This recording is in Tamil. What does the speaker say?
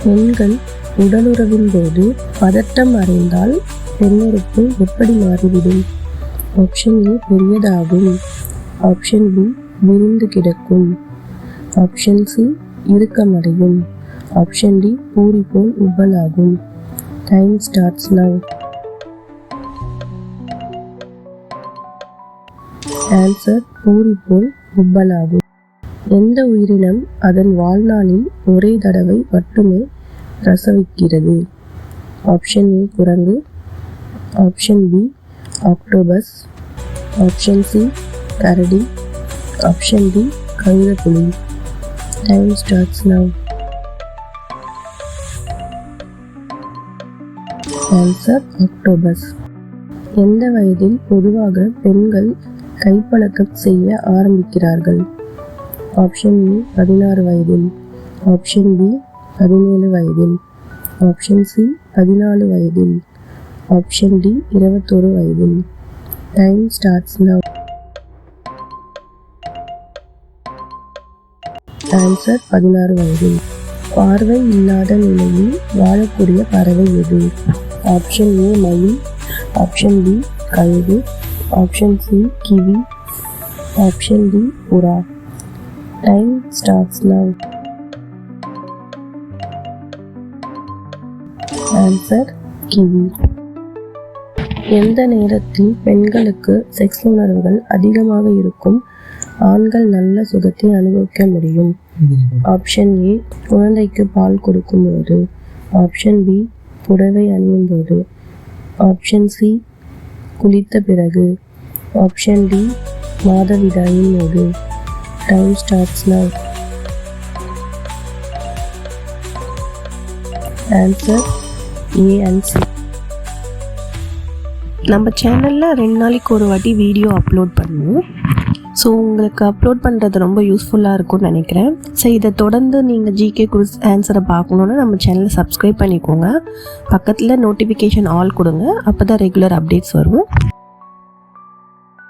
பெண்கள் உடலுறவின் போது பதட்டம் அடைந்தால் பெண்ணுறுப்பு எப்படி மாறிவிடும்? ஆப்ஷன் ஏ பெரியதாகும், ஆப்ஷன் பி விரிந்து கிடக்கும், ஆப்ஷன் சி இறுக்கமடையும், ஆப்ஷன் டி பூரி போல் உப்பலாகும். Time starts now. Answer puri போல் உப்பலாகும். எந்த உயிரினம் அதன் வாழ்நாளில் ஒரே தடவை மட்டுமே பிரசவிக்கிறது? ஆப்ஷன் ஏ குரங்கு, option B octopus, option C கரடி, ஆப்ஷன் டி கழுதைப்புலி. Time starts now. Answer octopus. எந்த வயதில் பொதுவாக பெண்கள் கைப்பழக்கம் செய்ய ஆரம்பிக்கிறார்கள்? ஆப்ஷன் ஏ 16 வயதில், ஆப்ஷன் பி 17 வயதில், ஆப்ஷன் சி 14 வயதில், ஆப்ஷன் டி 21 வயதில். Time starts now. ஆன்சர் 16 வயதில். பார்வை இல்லாத நிலையில் வாழக்கூடிய பறவை எது? ஆப்ஷன் ஏ மயில், ஆப்ஷன் பி கழுகு, option C kiwi, option D புறா. Time starts now. Answer kiwi. எந்த நேரத்தில் பெண்களுக்கு செக்ஸ் உணர்வுகள் அதிகமாக இருக்கும் ஆண்கள் நல்ல சுகத்தை அனுபவிக்க முடியும்? ஆப்ஷன் ஏ குழந்தைக்கு பால் கொடுக்கும்போது, ஆப்ஷன் பி புடவை அணியும் போது, ஆப்ஷன் சி குளித்த பிறகு, ஆப்ஷன் டி மாதவிடாயின் போது. Time starts now. Answer A and C. நம்ம சேனலில் 2 நாளைக்கு ஒரு வாட்டி வீடியோ அப்லோட் பண்ணுவோம். ஸோ உங்களுக்கு அப்லோட் பண்ணுறது ரொம்ப யூஸ்ஃபுல்லாக இருக்கும்னு நினைக்கிறேன். ஸோ இதை தொடர்ந்து நீங்கள் ஜிகே குவிஸ் ஆன்சரை பார்க்கணுன்னா நம்ம சேனலை சப்ஸ்கிரைப் பண்ணிக்கோங்க. பக்கத்தில் நோட்டிஃபிகேஷன் ஆல் கொடுங்க, அப்போ தான் ரெகுலர் அப்டேட்ஸ் வரும்.